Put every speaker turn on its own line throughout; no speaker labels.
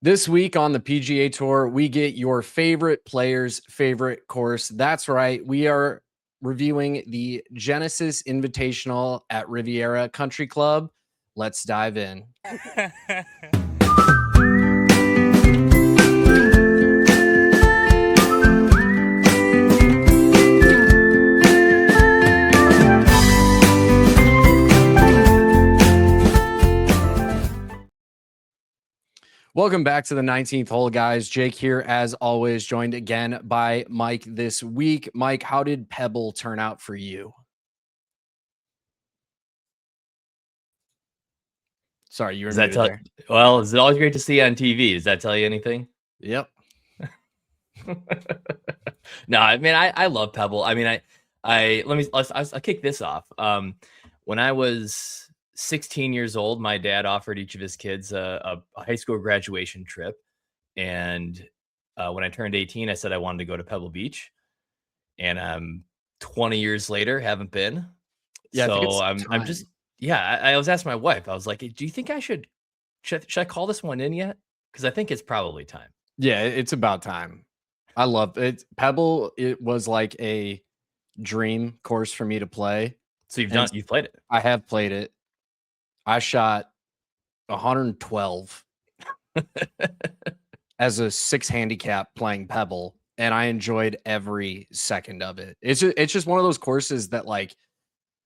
This week on the PGA Tour, we get your favorite player's favorite course. That's right. We are reviewing the Genesis Invitational at Riviera Country Club. Let's dive in. Welcome back to the 19th hole, guys. Jake here, as always, joined again by Mike this week. Mike, how did Pebble turn out for you? Sorry, you were muted there.
Well, is it always great to see on TV? Does that tell you anything?
Yep.
No, I mean, I love Pebble. I mean, I'll kick this off. When I was 16 years old, my dad offered each of his kids a high school graduation trip. And when I turned 18, I said I wanted to go to Pebble Beach. And 20 years later, haven't been.
Yeah,
so I'm just, I was asking my wife, I was like, do you think should I call this one in yet? Because I think it's probably time.
Yeah, it's about time. I love it. Pebble, it was like a dream course for me to play.
So you've played it.
I have played it. I shot 112 as a 6 handicap playing Pebble, and I enjoyed every second of it. It's just one of those courses that, like,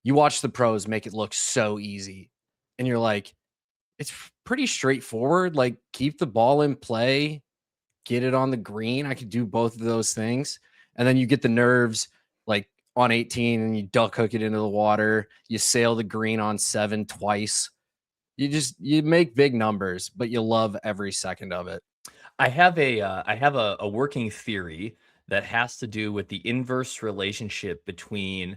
you watch the pros make it look so easy, and you're like, it's pretty straightforward. Like, keep the ball in play, get it on the green. I could do both of those things, and then you get the nerves, like, on 18 and you duck hook it into the water. You sail the green on 7 twice. You make big numbers, but you love every second of it.
I have a working theory that has to do with the inverse relationship between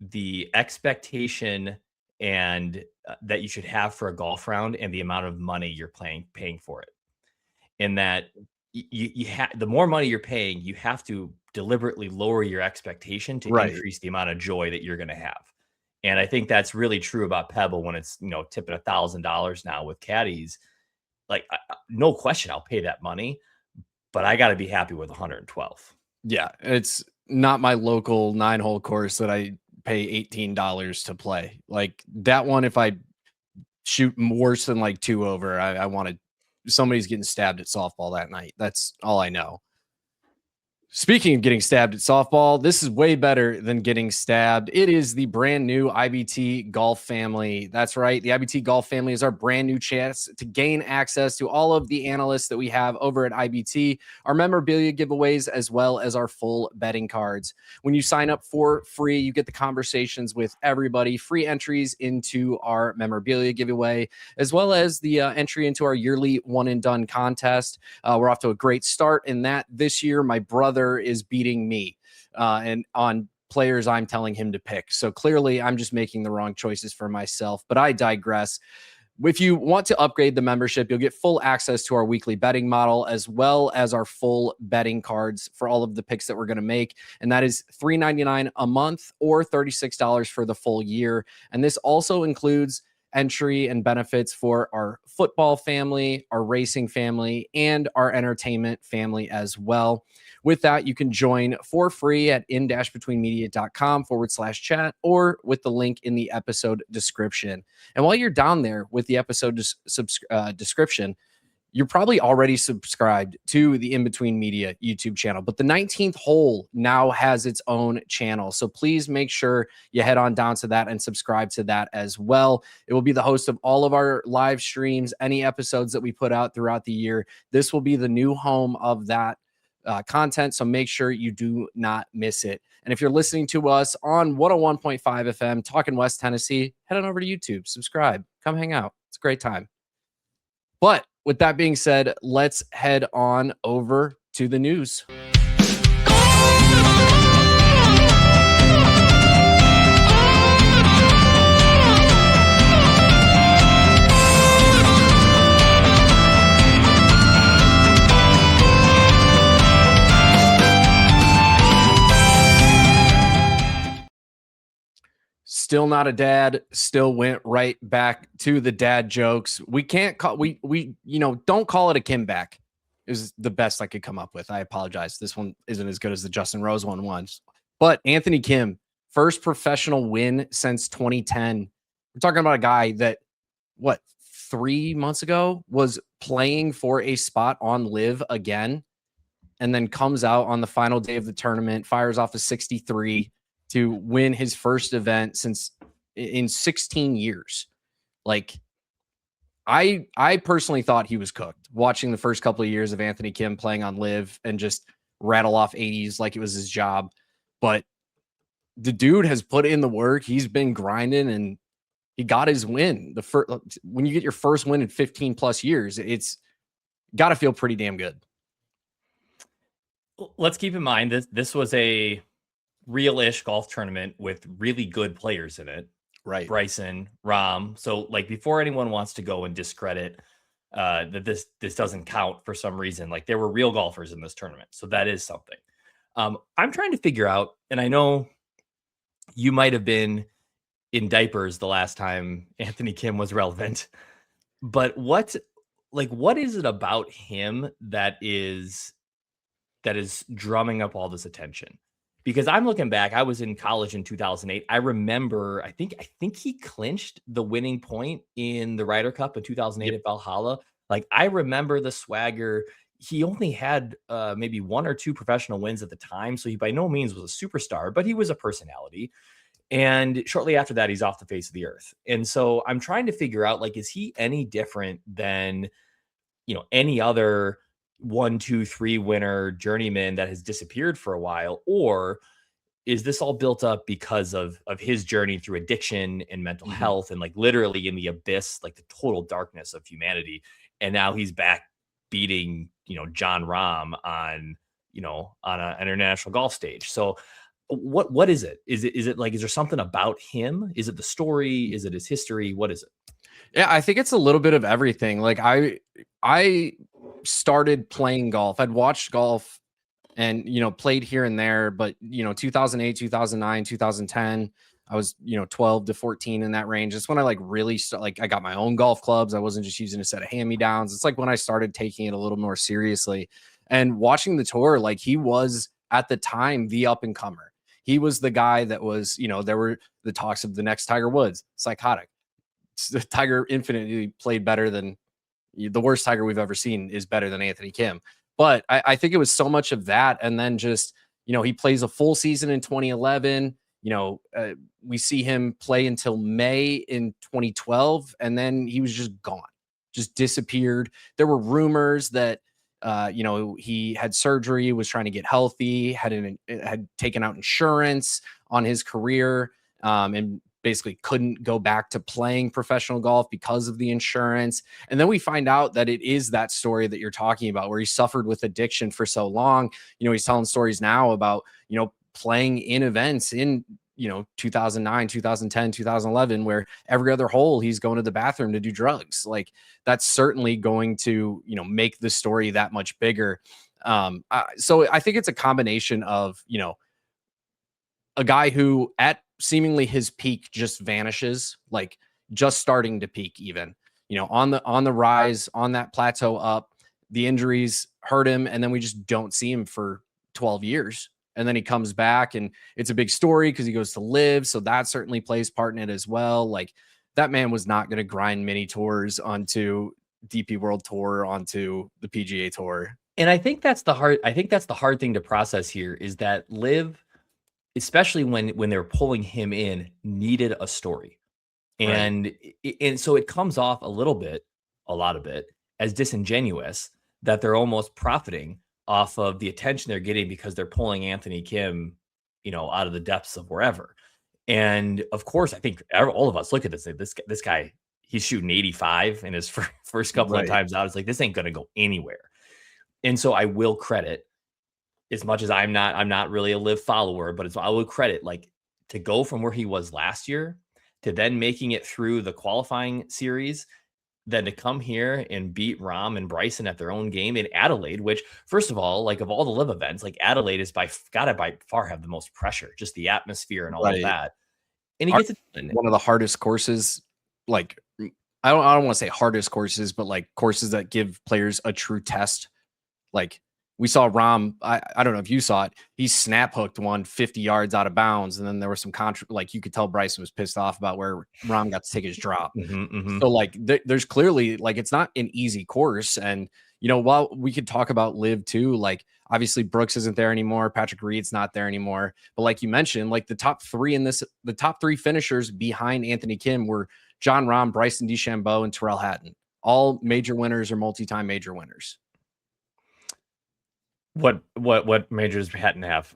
the expectation and that you should have for a golf round and the amount of money you're paying for it. In that the more money you're paying, you have to deliberately lower your expectation to increase the amount of joy that you're going to have. And I think that's really true about Pebble when it's, tipping $1,000 now with caddies. Like, no question, I'll pay that money, but I got to be happy with 112.
Yeah, it's not my local 9-hole course that I pay $18 to play. Like, that one, if I shoot worse than like 2 over, I wanted somebody's getting stabbed at softball that night. That's all I know. Speaking of getting stabbed at softball, this is way better than getting stabbed. It is the brand new IBT Golf family. That's right. The IBT Golf family is our brand new chance to gain access to all of the analysts that we have over at IBT, our memorabilia giveaways, as well as our full betting cards. When you sign up for free, you get the conversations with everybody, free entries into our memorabilia giveaway, as well as the entry into our yearly one and done contest. We're off to a great start in that this year. My brother is beating me and on players I'm telling him to pick. So clearly I'm just making the wrong choices for myself, but I digress. If you want to upgrade the membership, you'll get full access to our weekly betting model, as well as our full betting cards for all of the picks that we're going to make. And that is $3.99 a month or $36 for the full year. And this also includes entry and benefits for our football family, our racing family, and our entertainment family as well. With that, you can join for free at in-betweenmedia.com/chat or with the link in the episode description. And while you're down there with the episode description, you're probably already subscribed to the In Between Media YouTube channel, but the 19th hole now has its own channel. So please make sure you head on down to that and subscribe to that as well. It will be the host of all of our live streams, any episodes that we put out throughout the year. This will be the new home of that content, so make sure you do not miss it. And if you're listening to us on 101.5 FM, talking West Tennessee, head on over to YouTube, subscribe, come hang out. It's a great time. But with that being said, let's head on over to the news. Still not a dad, still went right back to the dad jokes. We can't call, don't call it a Kim back is the best I could come up with. I apologize. This one isn't as good as the Justin Rose one was. But Anthony Kim, first professional win since 2010. We're talking about a guy that, 3 months ago was playing for a spot on Live again, and then comes out on the final day of the tournament, fires off a 63 to win his first event in 16 years. Like, I personally thought he was cooked watching the first couple of years of Anthony Kim playing on Live and just rattle off 80s like it was his job. But the dude has put in the work. He's been grinding and he got his win. When you get your first win in 15 plus years, it's got to feel pretty damn good.
Let's keep in mind this was a real-ish golf tournament with really good players in it.
Right.
Bryson, Rahm. So like before anyone wants to go and discredit that this doesn't count for some reason, like there were real golfers in this tournament. So that is something. I'm trying to figure out, and I know you might have been in diapers the last time Anthony Kim was relevant, but what is it about him that is drumming up all this attention? Because I'm looking back, I was in college in 2008. I remember, I think he clinched the winning point in the Ryder Cup in 2008 at Valhalla. Like, I remember the swagger. He only had maybe one or two professional wins at the time, so he by no means was a superstar, but he was a personality. And shortly after that, he's off the face of the earth. And so I'm trying to figure out, like, is he any different than, any other 1, 2, 3 winner journeyman that has disappeared for a while? Or is this all built up because of his journey through addiction and mental health and like literally in the abyss, like the total darkness of humanity? And now he's back beating, John Rahm on an international golf stage. So what is it? Is it like, is there something about him? Is it the story? Is it his history? What is it?
Yeah, I think it's a little bit of everything. Like I started playing golf. I'd watched golf and, played here and there, but 2008, 2009, 2010, I was, 12 to 14 in that range. It's when I really I got my own golf clubs. I wasn't just using a set of hand-me-downs. It's like when I started taking it a little more seriously and watching the tour, like he was at the time, the up and comer. He was the guy that was, there were the talks of the next Tiger Woods, psychotic. Tiger infinitely played better than the worst Tiger we've ever seen is better than Anthony Kim. But I think it was so much of that. And then just, he plays a full season in 2011. We see him play until May in 2012. And then he was just gone, just disappeared. There were rumors that, he had surgery, was trying to get healthy, had taken out insurance on his career, and basically couldn't go back to playing professional golf because of the insurance. And then we find out that it is that story that you're talking about where he suffered with addiction for so long. He's telling stories now about, playing in events in, 2009, 2010, 2011, where every other hole he's going to the bathroom to do drugs. Like that's certainly going to, make the story that much bigger. So I think it's a combination of, a guy who at seemingly his peak just vanishes, like just starting to peak even, on the rise, on that plateau up, the injuries hurt him. And then we just don't see him for 12 years. And then he comes back and it's a big story because he goes to Live. So that certainly plays part in it as well. Like that man was not going to grind mini tours onto DP World Tour, onto the PGA Tour.
And I think that's the hard thing to process here is that Live, especially when they're pulling him in, needed a story. And so it comes off a lot of it as disingenuous that they're almost profiting off of the attention they're getting because they're pulling Anthony Kim, out of the depths of wherever. And of course, I think all of us look at this guy, he's shooting 85 in his first couple of times out. It's like, this ain't going to go anywhere. And so I will credit, as much as I'm not really a Live follower, but I will credit like to go from where he was last year to then making it through the qualifying series, then to come here and beat Rahm and Bryson at their own game in Adelaide, which first of all, like of all the Live events, like Adelaide is by far have the most pressure, just the atmosphere and all of that. and he gets it done.
One of the hardest courses, like I don't want to say hardest courses, but like courses that give players a true test. Like we saw Rahm, I don't know if you saw it. He snap hooked one 50 yards out of bounds, and then there was some like you could tell Bryson was pissed off about where Rahm got to take his drop. So like there's clearly like it's not an easy course, and while we could talk about Live too, like obviously Brooks isn't there anymore, Patrick Reed's not there anymore, but like you mentioned, like the top three finishers behind Anthony Kim were Jon Rahm, Bryson DeChambeau, and Tyrrell Hatton, all major winners or multi-time major winners.
What majors Hatton have?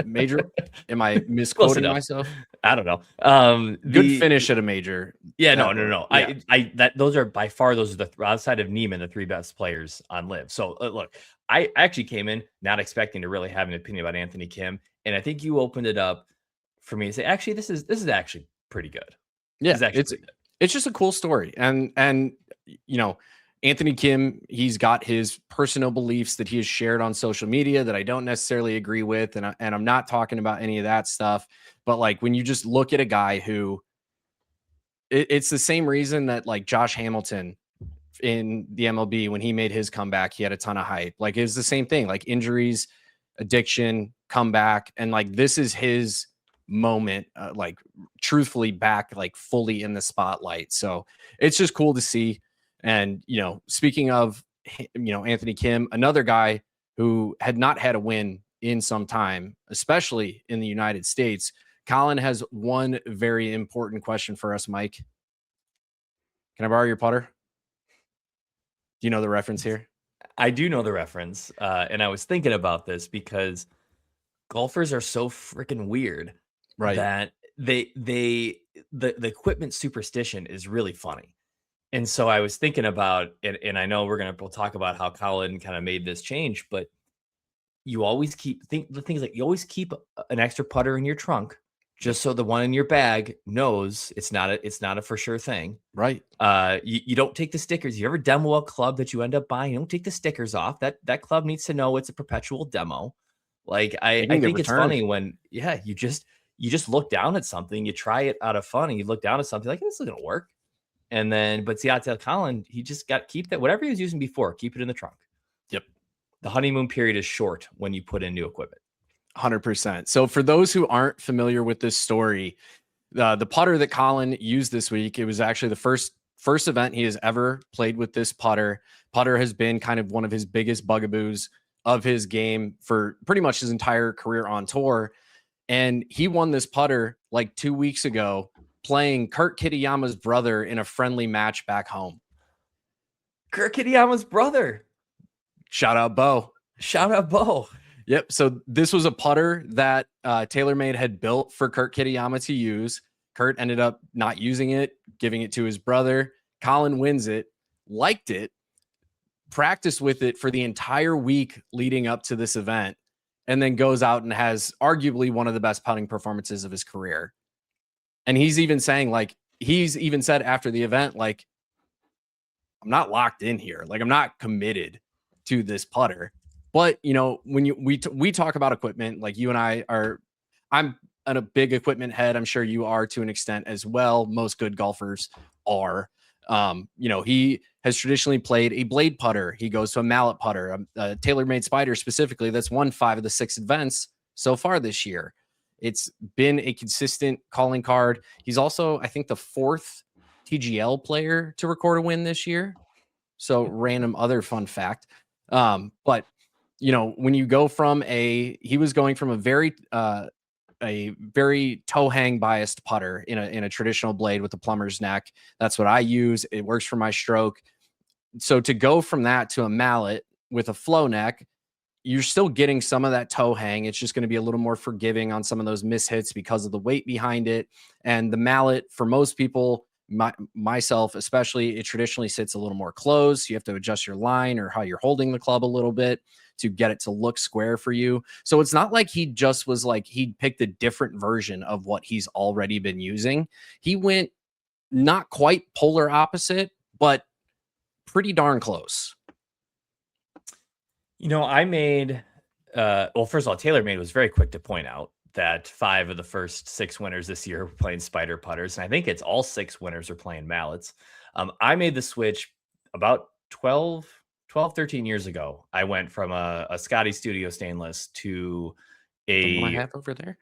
Major? Am I misquoting myself?
I don't know.
Good finish at a major.
Yeah, no. Yeah. Those are by far outside of Neiman, the three best players on Live. So look, I actually came in not expecting to really have an opinion about Anthony Kim, and I think you opened it up for me to say, actually, this is actually pretty good.
Yeah, it's just a cool story, and Anthony Kim, he's got his personal beliefs that he has shared on social media that I don't necessarily agree with. And I'm not talking about any of that stuff. But like when you just look at a guy who it's the same reason that like Josh Hamilton in the MLB, when he made his comeback, he had a ton of hype. Like it's the same thing, like injuries, addiction, comeback. And like this is his moment, like truthfully back, like fully in the spotlight. So it's just cool to see. And, speaking of, Anthony Kim, another guy who had not had a win in some time, especially in the United States, Collin has one very important question for us, Mike. Can I borrow your putter? Do you know the reference here?
I do know the reference. And I was thinking about this because golfers are so freaking weird, right? That the equipment superstition is really funny. And so I was thinking about it, and I know we'll talk about how Collin kind of made this change, but you always keep the things like you always keep an extra putter in your trunk just so the one in your bag knows it's not a for sure thing.
Right.
You don't take the stickers. You ever demo a club that you end up buying, you don't take the stickers off. That club needs to know it's a perpetual demo. Like I think it's funny when you just look down at something, you try it out of fun, and you look down at something like this is gonna work. And then, but see, I tell Collin, he just keep that, whatever he was using before, keep it in the trunk.
Yep.
The honeymoon period is short when you put in new equipment.
100%. So for those who aren't familiar with this story, the putter that Collin used this week, it was actually the first event he has ever played with this putter. Putter has been kind of one of his biggest bugaboos of his game for pretty much his entire career on tour. And he won this putter like 2 weeks ago, playing Kurt Kitayama's brother in a friendly match back home.
Kurt Kitayama's brother.
Shout out, Bo. Yep. So this was a putter that TaylorMade had built for Kurt Kitayama to use. Kurt ended up not using it, giving it to his brother. Collin wins it, liked it, practiced with it for the entire week leading up to this event, and then goes out and has arguably one of the best putting performances of his career. And he's even saying, like, he's even said after the event, like, I'm not locked in here. Like, I'm not committed to this putter. But, when we talk about equipment, like you and I are, I'm a big equipment head. I'm sure you are to an extent as well. Most good golfers are. He has traditionally played a blade putter. He goes to a mallet putter, a TaylorMade Spider specifically. That's won 5 of the 6 events so far this year. It's been a consistent calling card. He's also, I think, the 4th TGL player to record a win this year. So random other fun fact. But, when you go from he was going from a very toe hang biased putter in a traditional blade with a plumber's neck. That's what I use. It works for my stroke. So to go from that to a mallet with a flow neck, you're still getting some of that toe hang. It's just going to be a little more forgiving on some of those mishits because of the weight behind it. And the mallet, for most people, myself especially, it traditionally sits a little more closed. So you have to adjust your line or how you're holding the club a little bit to get it to look square for you. So it's not like he just was like, he picked a different version of what he's already been using. He went not quite polar opposite, but pretty darn close.
I made, first of all, TaylorMade was very quick to point out that 5 of the first 6 winners this year were playing spider putters. And I think it's all 6 winners are playing mallets. I made the switch about 13 years ago. I went from a Scotty Studio stainless to
The one I have over there.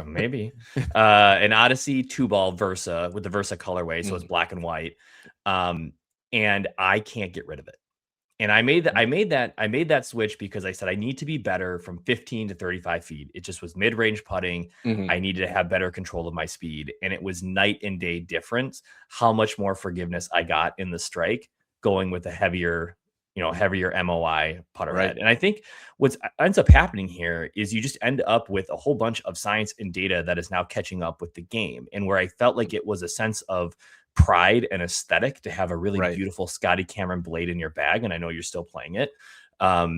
Maybe an Odyssey 2-ball Versa with the Versa colorway. So it's black and white. And I can't get rid of it. And I made that switch because I said I need to be better from 15 to 35 feet. It just was mid-range putting. I needed to have better control of my speed, and it was night and day difference how much more forgiveness I got in the strike going with a heavier MOI putter head. And I think what ends up happening here is you just end up with a whole bunch of science and data that is now catching up with the game. And where I felt like it was a sense of pride and aesthetic to have a really beautiful Scotty Cameron blade in your bag, and I know you're still playing it. A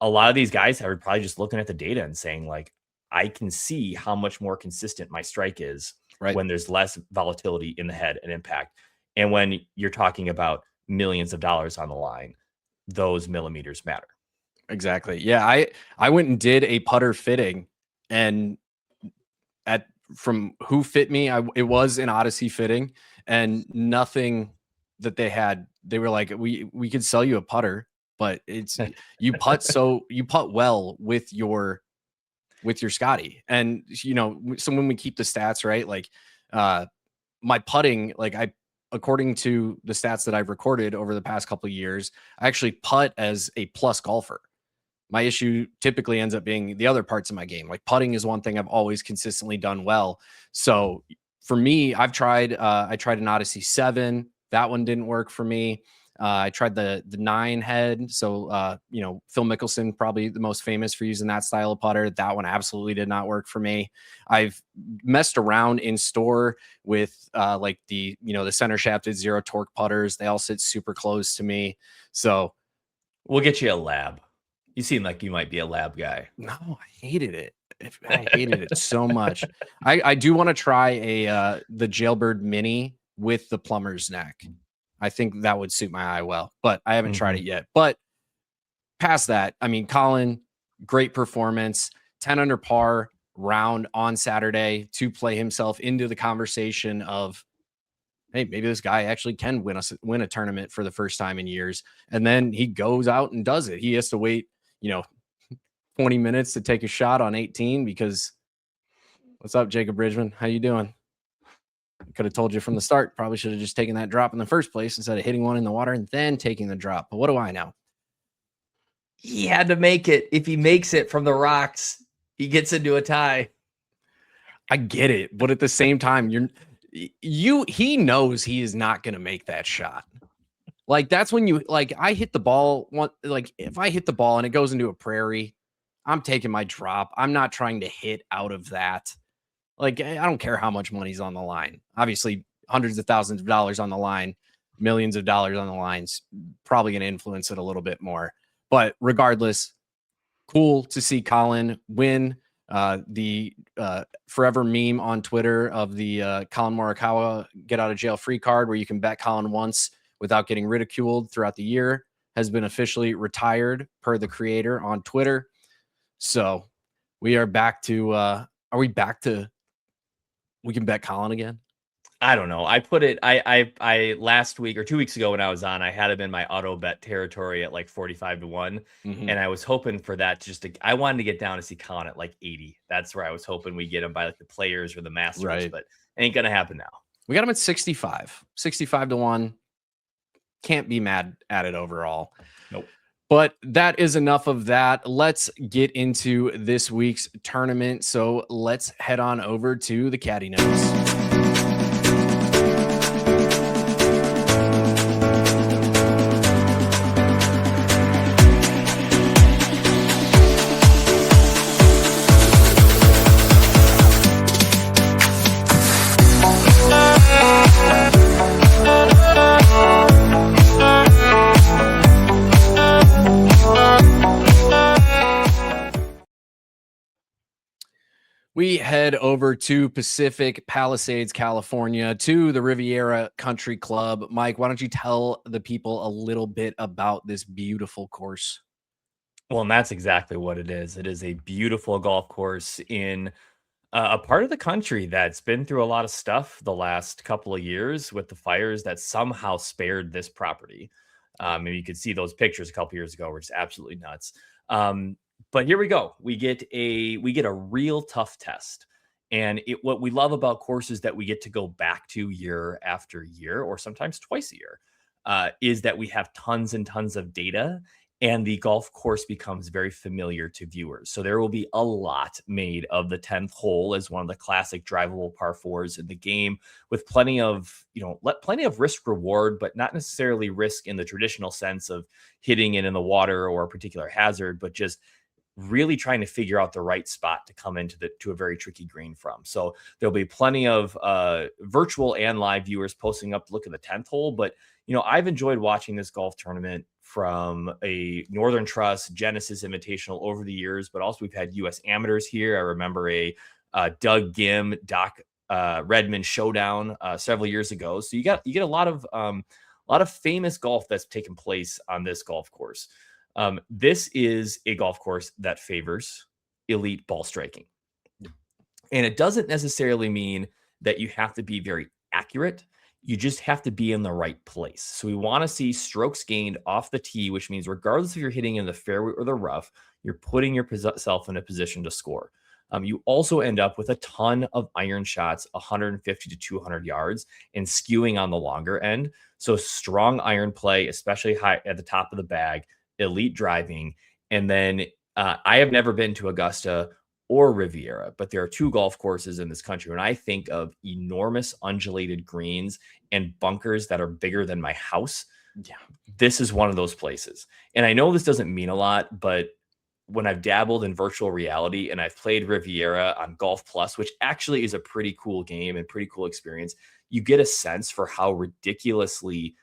lot of these guys are probably just looking at the data and saying, like, I can see how much more consistent my strike is when there's less volatility in the head and impact. And when you're talking about millions of dollars on the line, those millimeters matter.
Exactly. Yeah, I went and did a putter fitting, and from who fit me, it was an Odyssey fitting, and nothing that they had. They were like, we could sell you a putter, but it's you putt well with your Scotty. And so when we keep the stats, right, like my putting, like according to the stats that I've recorded over the past couple of years, I actually putt as a plus golfer. My issue typically ends up being the other parts of my game. Like putting is one thing I've always consistently done well. So for me, I tried an Odyssey 7. That one didn't work for me. I tried the 9 head. So, Phil Mickelson, probably the most famous for using that style of putter. That one absolutely did not work for me. I've messed around in store with like the center shafted zero torque putters. They all sit super close to me. So
we'll get you a lab. You seem like you might be a lab guy.
No, I hated it. I hated it so much. I do want to try the Jailbird Mini with the plumber's neck. I think that would suit my eye well, but I haven't tried it yet. But past that, I mean, Collin, great performance, 10 under par round on Saturday to play himself into the conversation of, hey, maybe this guy actually can win a tournament for the first time in years. And then he goes out and does it. He has to wait 20 minutes to take a shot on 18 because what's up, Jacob Bridgman? How you doing? I could have told you from the start. Probably should have just taken that drop in the first place instead of hitting one in the water and then taking the drop. But what do I know?
He had to make it. If he makes it from the rocks, he gets into a tie.
I get it. But at the same time, he knows he is not going to make that shot. Like that's when I hit the ball. If I hit the ball and it goes into a prairie, I'm taking my drop. I'm not trying to hit out of that. Like, I don't care how much money's on the line. Obviously, hundreds of thousands of dollars on the line, millions of dollars on the line's probably going to influence it a little bit more. But regardless, cool to see Collin win. The forever meme on Twitter of the Collin Morikawa get out of jail free card where you can bet Collin once without getting ridiculed throughout the year has been officially retired per the creator on Twitter. So we are back to, we can bet Collin again?
I don't know. I put it, I last week or 2 weeks ago when I was on, I had him in my auto bet territory at like 45 to 1. And I was hoping for that I wanted to get down to see Collin at like 80. That's where I was hoping we get him by like the Players or the Masters, but ain't going to happen now.
We got him at 65 to 1. Can't be mad at it overall.
Nope.
But that is enough of that. Let's get into this week's tournament. So let's head on over to the Caddie Notes. We head over to Pacific Palisades, California, to the Riviera Country Club. Mike, why don't you tell the people a little bit about this beautiful course?
Well, and that's exactly what it is. It is a beautiful golf course in a part of the country that's been through a lot of stuff the last couple of years with the fires that somehow spared this property. And you could see those pictures a couple years ago, were just absolutely nuts. But here we go. We get a real tough test. And what we love about courses that we get to go back to year after year, or sometimes twice a year, is that we have tons and tons of data, and the golf course becomes very familiar to viewers. So there will be a lot made of the 10th hole as one of the classic drivable par fours in the game, with plenty of, plenty of risk reward, but not necessarily risk in the traditional sense of hitting it in the water or a particular hazard, but just really trying to figure out the right spot to come to a very tricky green from. So there'll be plenty of virtual and live viewers posting up to look at the 10th hole. But I've enjoyed watching this golf tournament from a Northern Trust Genesis Invitational over the years, but also we've had U.S. amateurs here. I remember a Doug Gim, Doc Redmond showdown several years ago. So you get a lot of famous golf that's taken place on this golf course. This is a golf course that favors elite ball striking. And it doesn't necessarily mean that you have to be very accurate. You just have to be in the right place. So we want to see strokes gained off the tee, which means regardless if you're hitting in the fairway or the rough, you're putting yourself in a position to score. You also end up with a ton of iron shots, 150 to 200 yards, and skewing on the longer end. So strong iron play, especially high at the top of the bag, elite driving. And then I have never been to Augusta or Riviera, but there are two golf courses in this country. When I think of enormous undulated greens and bunkers that are bigger than my house, this is one of those places. And I know this doesn't mean a lot, but when I've dabbled in virtual reality and I've played Riviera on Golf Plus, which actually is a pretty cool game and pretty cool experience, you get a sense for how ridiculously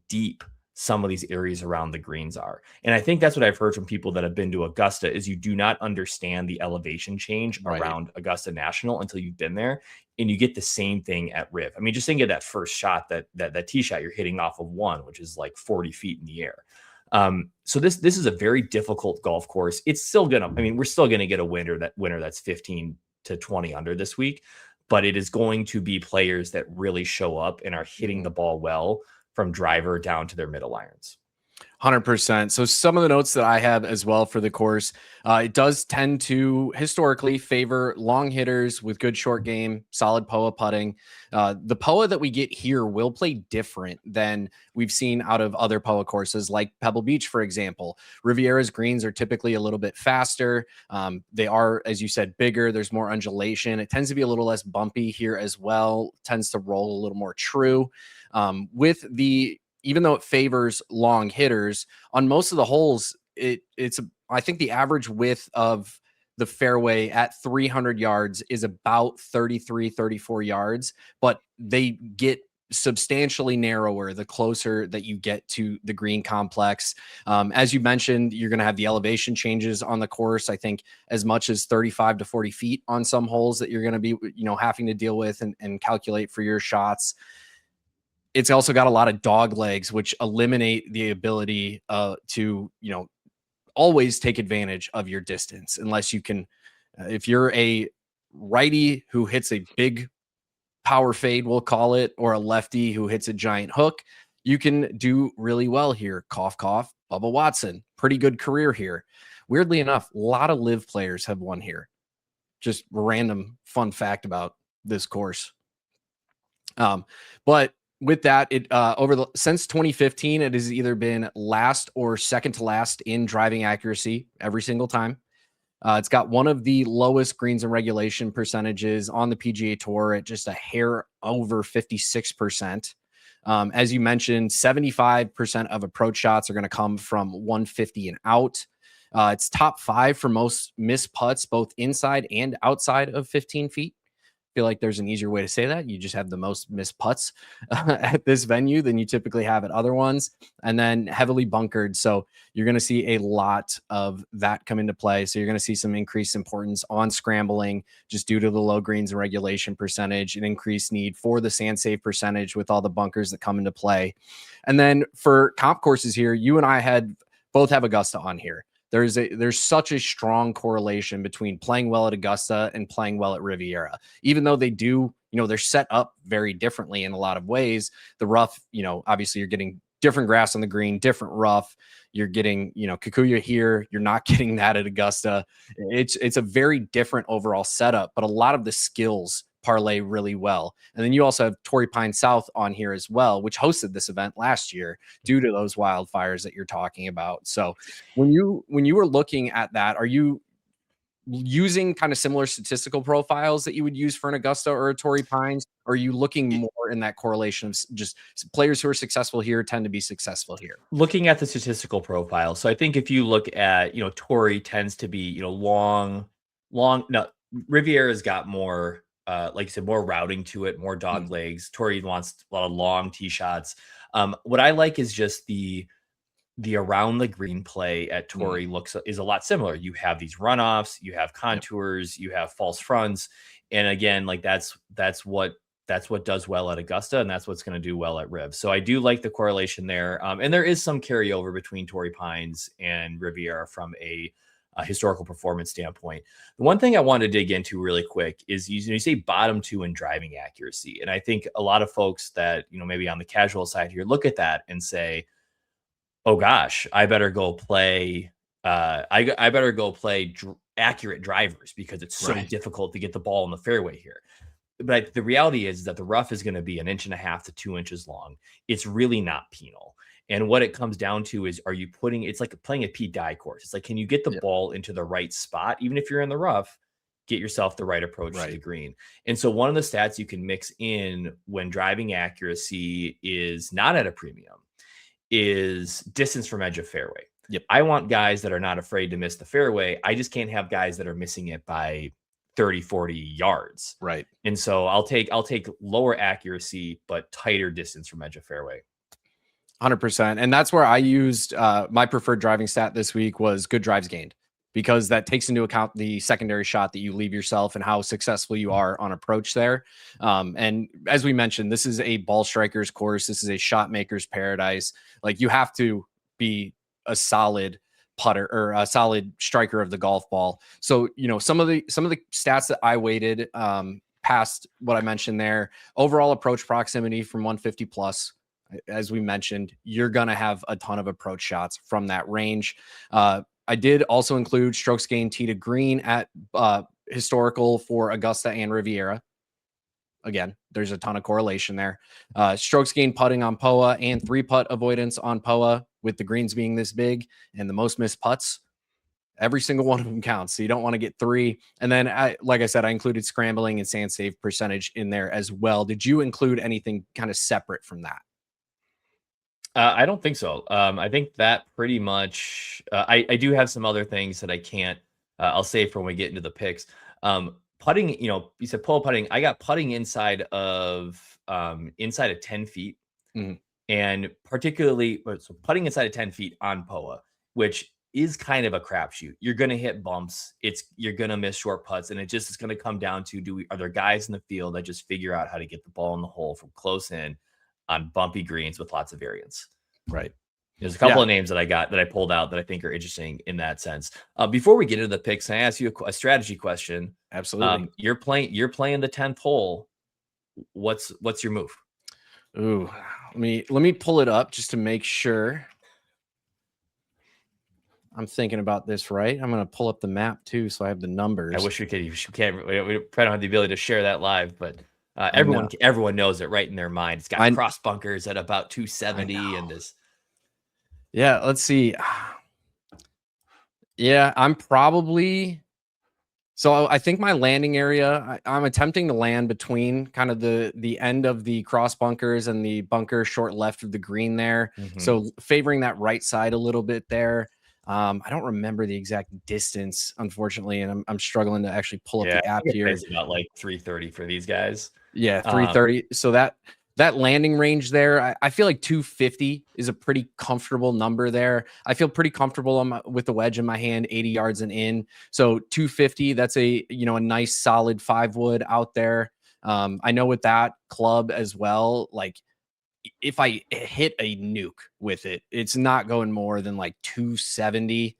deep some of these areas around the greens are. And I think that's what I've heard from people that have been to Augusta is you do not understand the elevation change around Augusta National until you've been there. And you get the same thing at Riv. I mean, just think of that first shot, that tee shot you're hitting off of one, which is like 40 feet in the air. So this is a very difficult golf course. It's still we're still gonna get a winner that's 15 to 20 under this week, but it is going to be players that really show up and are hitting the ball well from driver down to their middle irons.
100%. So some of the notes that I have as well for the course, it does tend to historically favor long hitters with good short game, solid POA putting. The POA that we get here will play different than we've seen out of other POA courses like Pebble Beach, for example. Riviera's greens are typically a little bit faster. They are, as you said, bigger. There's more undulation. It tends to be a little less bumpy here as well. Tends to roll a little more true. Even though it favors long hitters on most of the holes, I think the average width of the fairway at 300 yards is about 33, 34 yards, but they get substantially narrower the closer that you get to the green complex. As you mentioned, you're going to have the elevation changes on the course. I think as much as 35 to 40 feet on some holes that you're going to be, having to deal with and calculate for your shots. It's also got a lot of dog legs, which eliminate the ability to, always take advantage of your distance unless you can. If you're a righty who hits a big power fade, we'll call it, or a lefty who hits a giant hook, you can do really well here. Cough, cough. Bubba Watson, pretty good career here. Weirdly enough, a lot of live players have won here. Just random fun fact about this course. But with that, since 2015, it has either been last or second to last in driving accuracy every single time. It's got one of the lowest greens and regulation percentages on the PGA Tour at just a hair over 56%. As you mentioned, 75% of approach shots are going to come from 150 and out. It's top 5 for most missed putts, both inside and outside of 15 feet. Feel like there's an easier way to say that. You just have the most missed putts at this venue than you typically have at other ones, and then heavily bunkered. So you're going to see a lot of that come into play. So you're going to see some increased importance on scrambling just due to the low greens and regulation percentage, an increased need for the sand save percentage with all the bunkers that come into play. And then for comp courses here, you and I both have Augusta on here. there's such a strong correlation between playing well at Augusta and playing well at Riviera. Even though they do, they're set up very differently in a lot of ways. The rough, obviously you're getting different grass on the green, different rough. You're getting, Kikuyu here. You're not getting that at Augusta. It's a very different overall setup, but a lot of the skills parlay really well. And then you also have Torrey Pine South on here as well, which hosted this event last year due to those wildfires that you're talking about. So when you were looking at that, are you using kind of similar statistical profiles that you would use for an Augusta or a Torrey Pines? Or are you looking more in that correlation of just players who are successful here tend to be successful here?
Looking at the statistical profile. So I think if you look at, Torrey tends to be, long, no, Riviera's got more, like you said, more routing to it, more dog legs. Torrey wants a lot of long tee shots. What I like is just the around the green play at Torrey is a lot similar. You have these runoffs, you have contours, you have false fronts, and again, like that's what does well at Augusta, and that's what's going to do well at Riv. So I do like the correlation there, and there is some carryover between Torrey Pines and Riviera from a historical performance standpoint. The one thing I want to dig into really quick is you say bottom two in driving accuracy, and I think a lot of folks that maybe on the casual side here look at that and say, oh gosh, I better go play. I better go play accurate drivers because it's so difficult to get the ball in the fairway here. But the reality is that the rough is going to be 1.5 inches to 2 inches long. It's really not penal. And what it comes down to is, are you putting? It's like playing a Pete Dye course. It's like, can you get the ball into the right spot, even if you're in the rough? Get yourself the right approach to the green. And so one of the stats you can mix in when driving accuracy is not at a premium is distance from edge of fairway. I want guys that are not afraid to miss the fairway. I just can't have guys that are missing it by 30, 40 yards.
Right.
And so I'll take lower accuracy, but tighter distance from edge of fairway.
100%. And that's where I used my preferred driving stat this week was good drives gained, because that takes into account the secondary shot that you leave yourself and how successful you are on approach there. And as we mentioned, this is a ball striker's course. This is a shot maker's paradise. Like, you have to be a solid putter or a solid striker of the golf ball. So, some of the stats that I weighted past what I mentioned there, overall approach proximity from 150 plus. As we mentioned, you're going to have a ton of approach shots from that range. I did also include strokes gained tee to green at historical for Augusta and Riviera. Again, there's a ton of correlation there. Strokes gained putting on POA and 3-putt avoidance on POA, with the greens being this big and the most missed putts. Every single one of them counts. So you don't want to get 3. And then, like I said, I included scrambling and sand save percentage in there as well. Did you include anything kind of separate from that?
I don't think so. I think that pretty much, I do have some other things that I can't, I'll save for when we get into the picks. Putting, you said pole putting. I got putting inside of 10 feet. And particularly, so putting inside of 10 feet on POA, which is kind of a crapshoot. You're going to hit bumps. You're going to miss short putts. And it just is going to come down to, are there guys in the field that just figure out how to get the ball in the hole from close in on bumpy greens with lots of variance?
Right.
There's a couple of names that I pulled out that I think are interesting in that sense. Before we get into the picks, I ask you a strategy question.
Absolutely.
You're playing the 10th hole. What's your move?
Ooh, let me pull it up just to make sure I'm thinking about this right. I'm going to pull up the map too, so I have the numbers.
I wish we could. We probably don't have the ability to share that live, but everyone knows it right in their mind. It's got cross bunkers at about 270 and this.
Yeah, let's see. Yeah, I'm probably. So I think my landing area, I'm attempting to land between kind of the end of the cross bunkers and the bunker short left of the green there. So favoring that right side a little bit there. I don't remember the exact distance, unfortunately, and I'm struggling to actually pull up the app here.
It's about like 330 for these guys.
Yeah, 330. So that landing range there, I feel like 250 is a pretty comfortable number there. I feel pretty comfortable with the wedge in my hand, 80 yards and in. So 250, that's a nice solid 5-wood out there. I know with that club as well, like if I hit a nuke with it, it's not going more than like 270.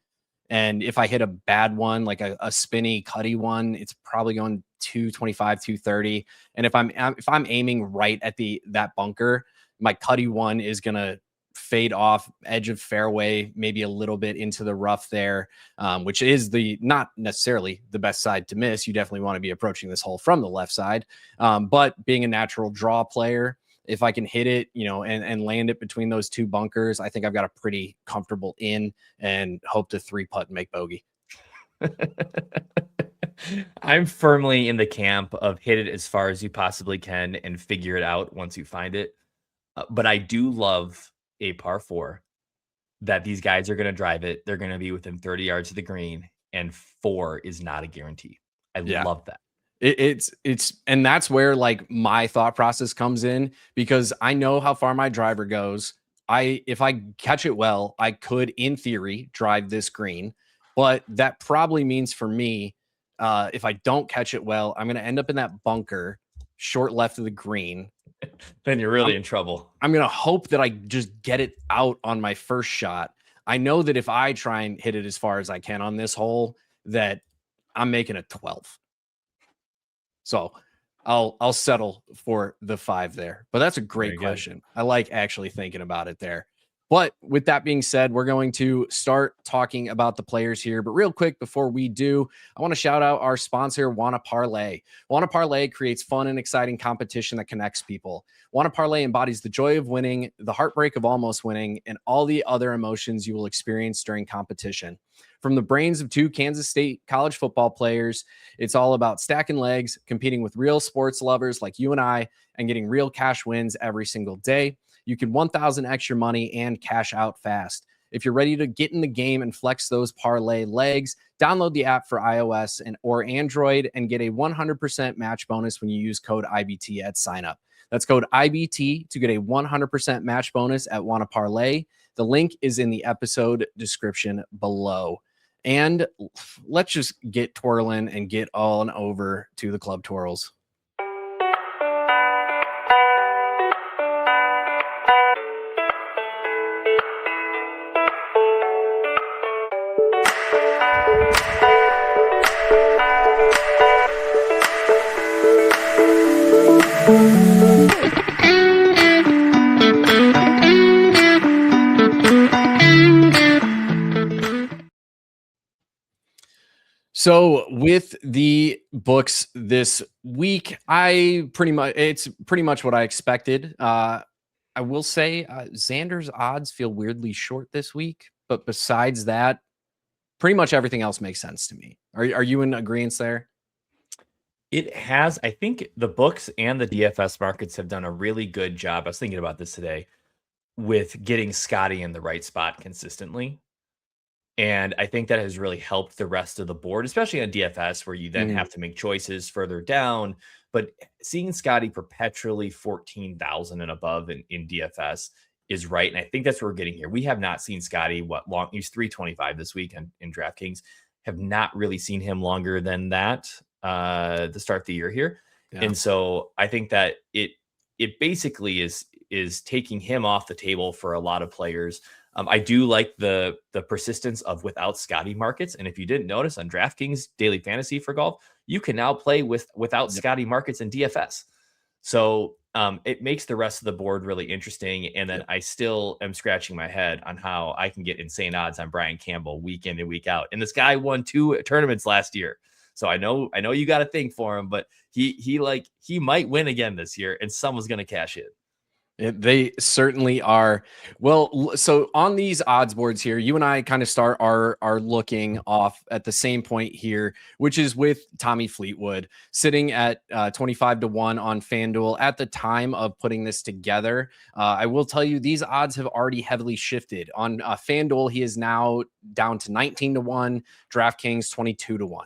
And if I hit a bad one, like a spinny cutty one, it's probably going 225, 230. And if I'm aiming right at that bunker, my cutty one is gonna fade off edge of fairway, maybe a little bit into the rough there, which is not necessarily the best side to miss. You definitely want to be approaching this hole from the left side. But being a natural draw player, if I can hit it, and land it between those two bunkers, I think I've got a pretty comfortable in and hope to 3-putt and make bogey.
I'm firmly in the camp of hit it as far as you possibly can and figure it out once you find it. But I do love a par 4 that these guys are going to drive it. They're going to be within 30 yards of the green, and 4 is not a guarantee. I love that.
And that's where like my thought process comes in, because I know how far my driver goes. If I catch it well, I could, in theory, drive this green, but that probably means for me, if I don't catch it well, I'm going to end up in that bunker short left of the green.
Then you're really in trouble.
I'm going to hope that I just get it out on my first shot. I know that if I try and hit it as far as I can on this hole, that I'm making a 12. So I'll settle for the 5 there. But that's a great question. I like actually thinking about it there. But with that being said, we're going to start talking about the players here. But real quick, before we do, I want to shout out our sponsor, WannaParlay. WannaParlay creates fun and exciting competition that connects people. WannaParlay embodies the joy of winning, the heartbreak of almost winning, and all the other emotions you will experience during competition. From the brains of 2 Kansas State college football players, it's all about stacking legs, competing with real sports lovers like you and I, and getting real cash wins every single day. You can 1,000 extra money and cash out fast. If you're ready to get in the game and flex those parlay legs, download the app for iOS or Android and get a 100% match bonus when you use code IBT at signup. That's code IBT to get a 100% match bonus at WannaParlay. The link is in the episode description below. And let's just get twirling and get on over to the Club Twirls. So with the books this week, it's pretty much what I expected. I will say Xander's odds feel weirdly short this week, but besides that, pretty much everything else makes sense to me. Are you in agreement there?
It has. I think the books and the DFS markets have done a really good job. I was thinking about this today with getting Scotty in the right spot consistently. And I think that has really helped the rest of the board, especially on DFS, where you then have to make choices further down. But seeing Scotty perpetually 14,000 and above in DFS is right. And I think that's what we're getting here. We have not seen Scotty he's 325 this week in DraftKings. Have not really seen him longer than that to start the year here. Yeah. And so I think that it basically is taking him off the table for a lot of players. I do like the persistence of without Scotty markets. And if you didn't notice, on DraftKings Daily Fantasy for Golf, you can now play without Scotty markets in DFS. So it makes the rest of the board really interesting. And then I still am scratching my head on how I can get insane odds on Brian Campbell week in and week out. And this guy won 2 tournaments last year. So I know you got a thing for him, but he might win again this year, and someone's going to cash in.
They certainly are. Well, so on these odds boards here, you and I kind of start our looking off at the same point here, which is with Tommy Fleetwood sitting at 25-1 on FanDuel at the time of putting this together. I will tell you, these odds have already heavily shifted. On FanDuel, he is now down to 19-1, DraftKings 22-1.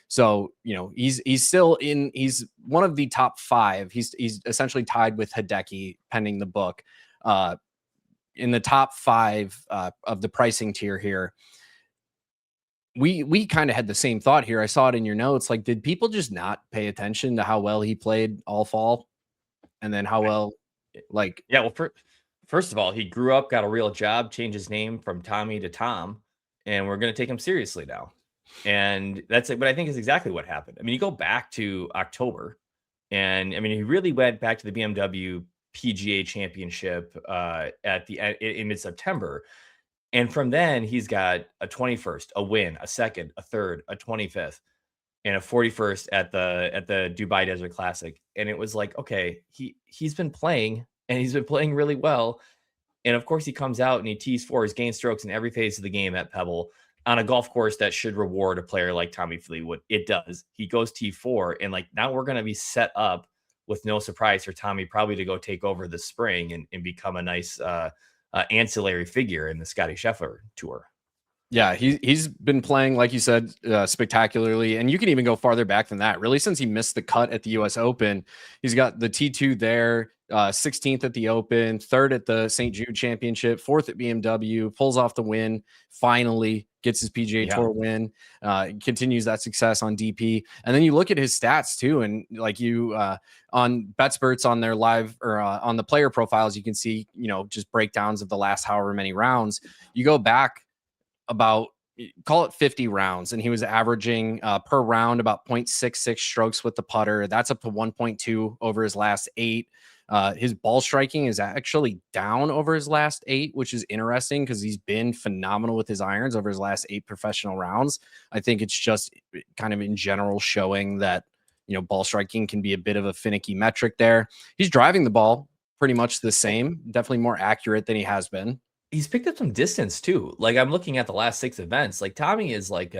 So, he's one of the top 5. He's essentially tied with Hideki pending the book in the top 5 of the pricing tier here. We kind of had the same thought here. I saw it in your notes. Like, did people just not pay attention to how well he played all fall? And then how well,
well, first of all, he grew up, got a real job, changed his name from Tommy to Tom. and we're going to take him seriously now. And that's it. But I think it's exactly what happened. I mean, you go back to October, and I mean, he really went back to the BMW PGA Championship in mid-September. And from then, he's got a 21st, a win, a second, a third, a 25th, and a 41st at the Dubai Desert Classic. And it was like, okay, he's been playing, and he's been playing really well. And of course, he comes out and he tees for his gain strokes in every phase of the game at Pebble on a golf course that should reward a player like Tommy Fleetwood. It does. He goes T4, and like now we're going to be set up with no surprise for Tommy probably to go take over the spring and become a nice ancillary figure in the Scotty Scheffler Tour.
Yeah, he's been playing, like you said, spectacularly. And you can even go farther back than that. Really, since he missed the cut at the U.S. Open, he's got the T2 there, 16th at the Open, 3rd at the St. Jude Championship, 4th at BMW, pulls off the win, finally gets his PGA Tour win, continues that success on DP. And then you look at his stats too, and like on BetSperts on their live or on the player profiles, you can see, just breakdowns of the last however many rounds. You go back about, call it 50 rounds, and he was averaging per round about 0.66 strokes with the putter. That's up to 1.2 over his last 8. His ball striking is actually down over his last 8, which is interesting because he's been phenomenal with his irons over his last 8 professional rounds. I think it's just kind of in general showing that, ball striking can be a bit of a finicky metric there. He's driving the ball pretty much the same, definitely more accurate than he has been.
He's picked up some distance too. Like I'm looking at the last 6 events. Like Tommy is like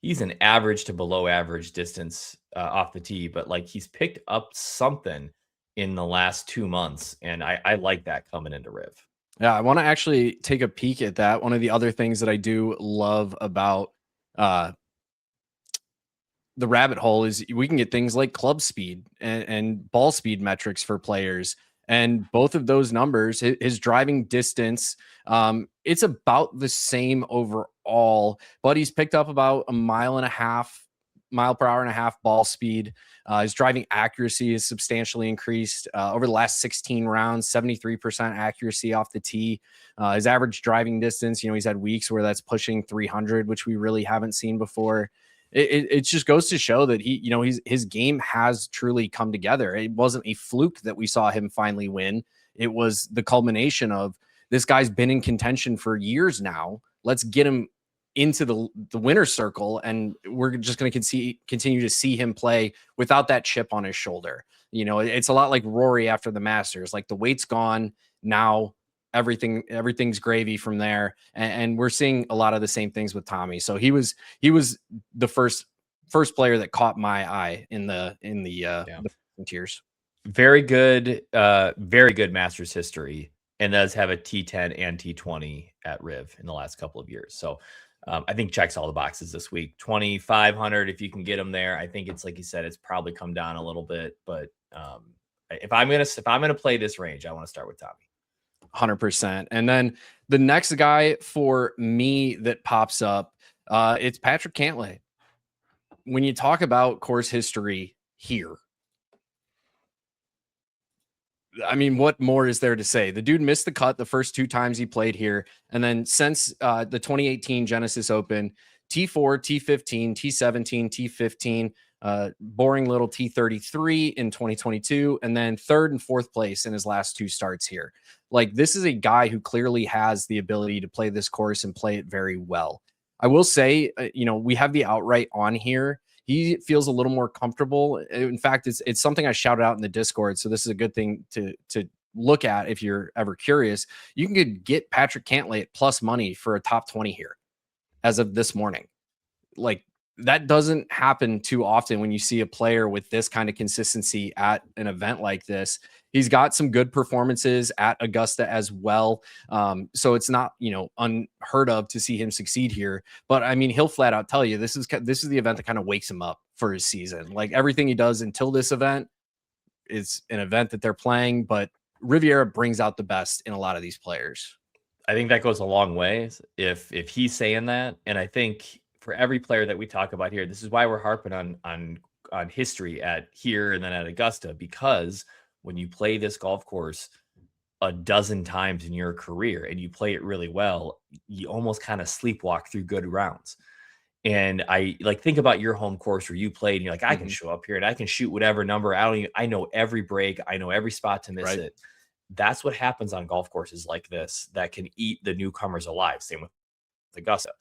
he's an average to below average distance off the tee, but like he's picked up something in the last 2 months, and I like that coming into Riv.
Yeah, I want to actually take a peek at that. One of the other things that I do love about the rabbit hole is we can get things like club speed and ball speed metrics for players. And both of those numbers, his driving distance, it's about the same overall, but he's picked up about a mile per hour and a half ball speed. His driving accuracy is substantially increased over the last 16 rounds, 73% accuracy off the tee. His average driving distance, he's had weeks where that's pushing 300, which we really haven't seen before. It just goes to show that his game has truly come together. It wasn't a fluke that we saw him finally win. It was the culmination of this guy's been in contention for years now. Let's get him into the winner's circle, and we're just going to continue to see him play without that chip on his shoulder. It's a lot like Rory after the Masters. Like the weight's gone now. Everything's gravy from there, and we're seeing a lot of the same things with Tommy. So he was the first player that caught my eye in the tiers.
Very good Masters history, and does have a T10 and T20 at Riv in the last couple of years. So I think checks all the boxes this week. 2,500 if you can get him there. I think it's like you said, it's probably come down a little bit, but if I'm gonna play this range, I want to start with Tommy.
100%. And then the next guy for me that pops up, it's Patrick Cantlay. When you talk about course history here, I mean, what more is there to say? The dude missed the cut the first 2 times he played here. And then since the 2018 Genesis Open, T4, T15, T17, T15, boring little T33 in 2022, and then 3rd and 4th place in his last 2 starts here. Like, this is a guy who clearly has the ability to play this course and play it very well. I will say, we have the outright on here. He feels a little more comfortable. In fact, it's something I shouted out in the Discord, so this is a good thing to look at if you're ever curious. You can get Patrick Cantlay at plus money for a top 20 here as of this morning. Like, that doesn't happen too often when you see a player with this kind of consistency at an event like this. He's got some good performances at Augusta as well. So it's not, unheard of to see him succeed here. But I mean, he'll flat out tell you this is the event that kind of wakes him up for his season. Like, everything he does until this event is an event that they're playing, but Riviera brings out the best in a lot of these players.
I think that goes a long way if he's saying that. And I think for every player that we talk about here, this is why we're harping on history at here and then at Augusta, because when you play this golf course, a dozen times in your career and you play it really well, you almost kind of sleepwalk through good rounds. And I like think about your home course where you played and you're like, I can show up here and I can shoot whatever number. I know every break. I know every spot to miss it. That's what happens on golf courses like this that can eat the newcomers alive. Same with Augusta.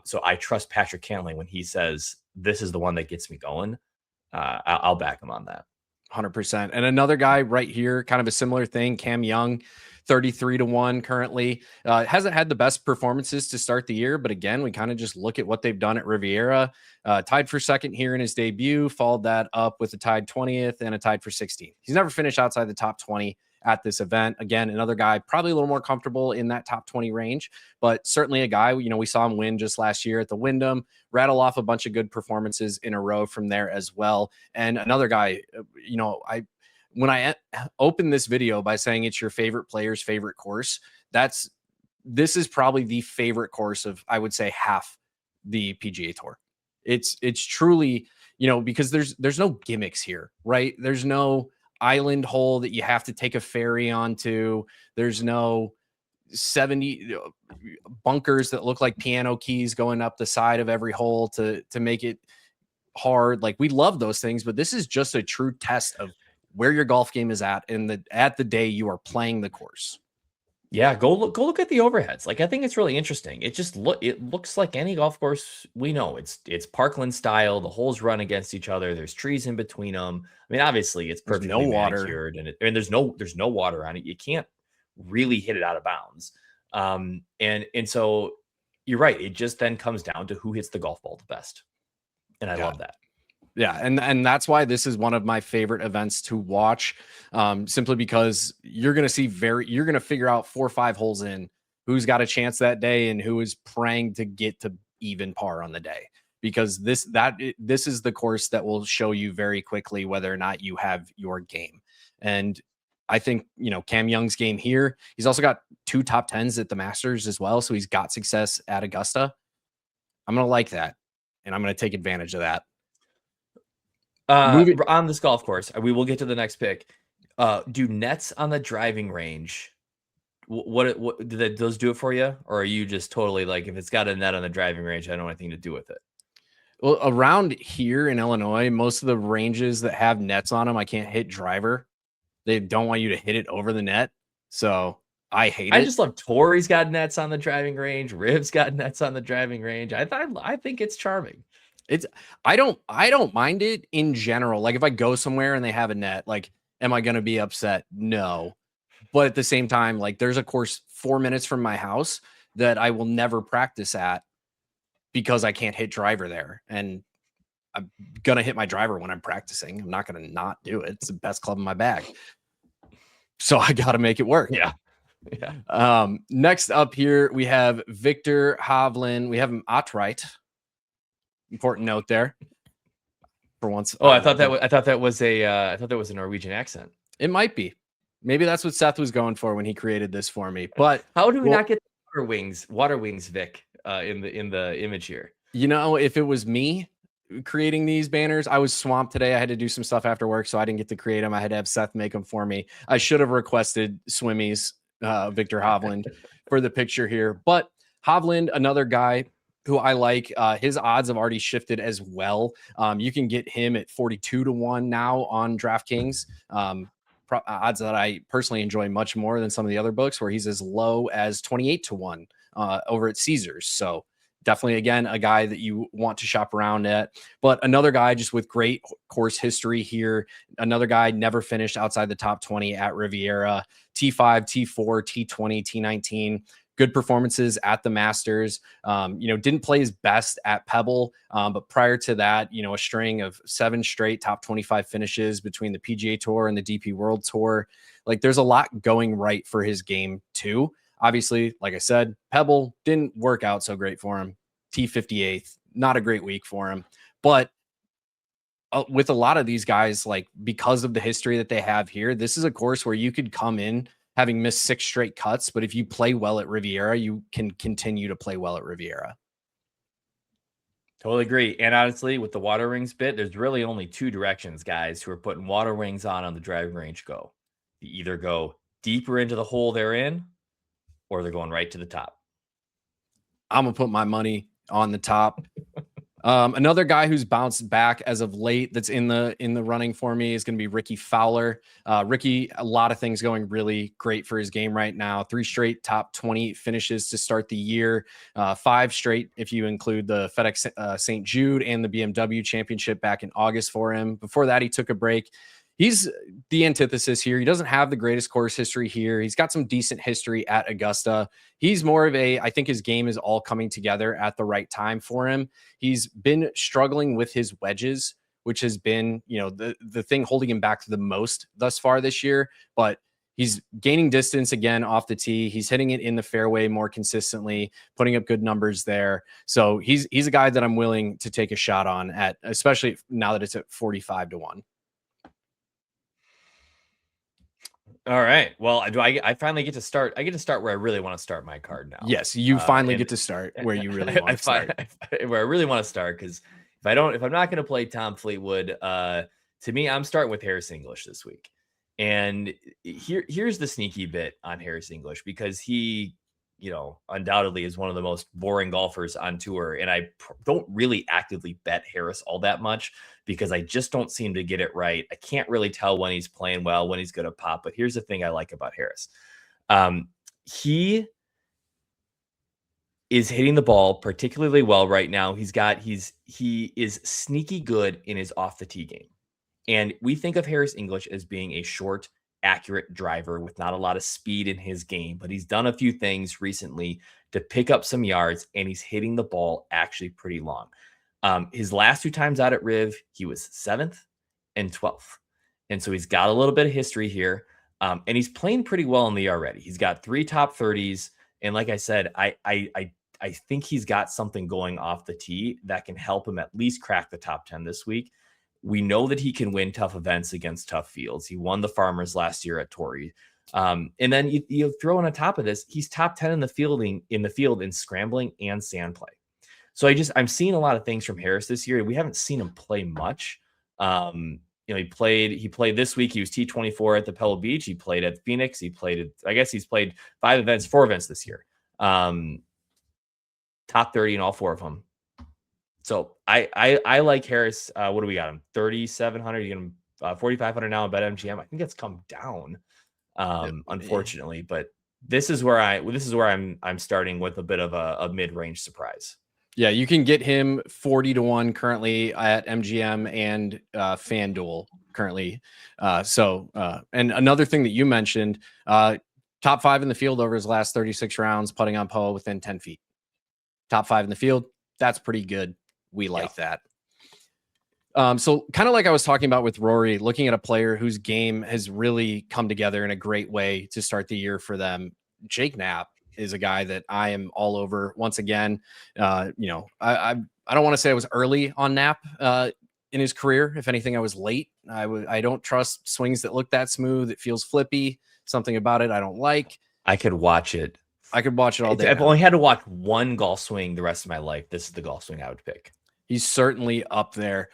So I trust Patrick Cantlay when he says, this is the one that gets me going. I'll back him on that.
100%. And another guy right here, kind of a similar thing, Cam Young, 33-1 currently. Hasn't had the best performances to start the year, but again, we kind of just look at what they've done at Riviera. Tied for second here in his debut, followed that up with a tied 20th and a tied for 16th. He's never finished outside the top 20 at this event. Again, another guy probably a little more comfortable in that top 20 range, but certainly a guy, we saw him win just last year at the Wyndham, rattle off a bunch of good performances in a row from there as well. And another guy, when I opened this video by saying it's your favorite player's favorite course, this is probably the favorite course of, I would say, half the PGA Tour. It's truly, because there's no gimmicks here, right? There's no island hole that you have to take a ferry onto. There's no 70 bunkers that look like piano keys going up the side of every hole to make it hard. Like, we love those things, but this is just a true test of where your golf game is at the day you are playing the course.
Yeah, go look at the overheads. Like, I think it's really interesting. It looks like any golf course we know. It's Parkland style. The holes run against each other. There's trees in between them. I mean, obviously it's perfectly manicured, and there's no water on it. You can't really hit it out of bounds. And so you're right. It just then comes down to who hits the golf ball the best. And I love that.
Yeah. And that's why this is one of my favorite events to watch. Simply because you're going to figure out 4 or 5 holes in who's got a chance that day and who is praying to get to even par on the day, because this is the course that will show you very quickly whether or not you have your game. And I think, Cam Young's game here, he's also got 2 top 10s at the Masters as well. So he's got success at Augusta. I'm going to like that. And I'm going to take advantage of that.
On this golf course, we will get to the next pick. Do nets on the driving range, what do those do it for you? Or are you just totally like, if it's got a net on the driving range, I don't want anything to do with it?
Well, around here in Illinois, most of the ranges that have nets on them, I can't hit driver. They don't want you to hit it over the net. So I hate it.
I just love Torrey's got nets on the driving range. Riv's got nets on the driving range. I think it's charming.
I don't mind it in general. Like, if I go somewhere and they have a net, like, am I going to be upset? No. But at the same time, like, there's a course 4 minutes from my house that I will never practice at because I can't hit driver there. And I'm going to hit my driver when I'm practicing. I'm not going to not do it. It's the best club in my bag. So I got to make it work.
Yeah.
Next up here, we have Viktor Hovland. We have him outright. Important note there. For once.
Oh, I thought that was a Norwegian accent.
It might be. Maybe that's what Seth was going for when he created this for me. But
how do we not get water wings, Vic, in the image here?
If it was me creating these banners, I was swamped today. I had to do some stuff after work, so I didn't get to create them. I had to have Seth make them for me. I should have requested Swimmies, Viktor Hovland, for the picture here. But Hovland, another guy who I like. His odds have already shifted as well. You can get him at 42-1 now on DraftKings. Odds that I personally enjoy much more than some of the other books, where he's as low as 28-1 over at Caesars. So definitely, again, a guy that you want to shop around at. But another guy just with great course history here. Another guy never finished outside the top 20 at Riviera. T5, T4, T20, T19. Good performances at the Masters. Didn't play his best at Pebble, but prior to that, a string of 7 straight top 25 finishes between the PGA Tour and the DP World Tour. Like, there's a lot going right for his game too. Obviously, like I said, Pebble didn't work out so great for him. T58th, not a great week for him. But with a lot of these guys, like, because of the history that they have here, this is a course where you could come in having missed 6 straight cuts, but if you play well at Riviera, you can continue to play well at Riviera.
Totally agree. And honestly, with the water rings bit, there's really only 2 directions guys who are putting water rings on the driving range go. You either go deeper into the hole they're in, or they're going right to the top?
I'm going to put my money on the top. Another guy who's bounced back as of late that's in the running for me is going to be Rickie Fowler. Rickie, a lot of things going really great for his game right now. 3 straight top 20 finishes to start the year. 5 straight if you include the FedEx St. Jude and the BMW Championship back in August for him. Before that, he took a break. He's the antithesis here. He doesn't have the greatest course history here. He's got some decent history at Augusta. He's more of I think his game is all coming together at the right time for him. He's been struggling with his wedges, which has been, the thing holding him back the most thus far this year, but he's gaining distance again off the tee. He's hitting it in the fairway more consistently, putting up good numbers there. So he's a guy that I'm willing to take a shot on especially now that it's at 45-1.
All right. Well, I finally get to start. I get to start where I really want to start my card now.
Yes, you finally get to start where you really want to start.
Where I really want to start, because if I'm not going to play Tom Fleetwood, to me, I'm starting with Harris English this week. And here's the sneaky bit on Harris English, because he, undoubtedly is one of the most boring golfers on tour. And I don't really actively bet Harris all that much, because I just don't seem to get it right. I can't really tell when he's playing well, when he's going to pop. But here's the thing I like about Harris. He is hitting the ball particularly well right now. He is sneaky good in his off the tee game. And we think of Harris English as being a short, accurate driver with not a lot of speed in his game, but he's done a few things recently to pick up some yards, and he's hitting the ball actually pretty long. His last 2 times out at Riv, he was 7th and 12th. And so he's got a little bit of history here. And he's playing pretty well in the already. He's got 3 top 30s. And like I said, I think he's got something going off the tee that can help him at least crack the top 10 this week. We know that he can win tough events against tough fields. He won the Farmers last year at Torrey. And then you throw on top of this, he's top 10 in the field in scrambling and sand play. So I'm seeing a lot of things from Harris this year. We haven't seen him play much. He played this week. He was T24 at the Pebble Beach. He played at Phoenix. He's played 4 events this year. Top 30 in all 4 of them. So I like Harris. What do we got him? 3,700. You get him 4,500 now on BetMGM. I think that's come down, unfortunately. But this is where I'm starting with a bit of a mid-range surprise.
Yeah, you can get him 40-1 currently at MGM and FanDuel currently. And another thing that you mentioned, top 5 in the field over his last 36 rounds, putting on POA within 10 feet. Top 5 in the field. That's pretty good. We like that. So kind of like I was talking about with Rory, looking at a player whose game has really come together in a great way to start the year for them. Jake Knapp is a guy that I am all over once again. I don't want to say I was early on Knapp in his career. If anything, I was late. I don't trust swings that look that smooth. It feels flippy. Something about it I don't like.
I could watch it.
I could watch it all day.
I've only had to watch one golf swing the rest of my life. This is the golf swing I would pick.
He's certainly up there.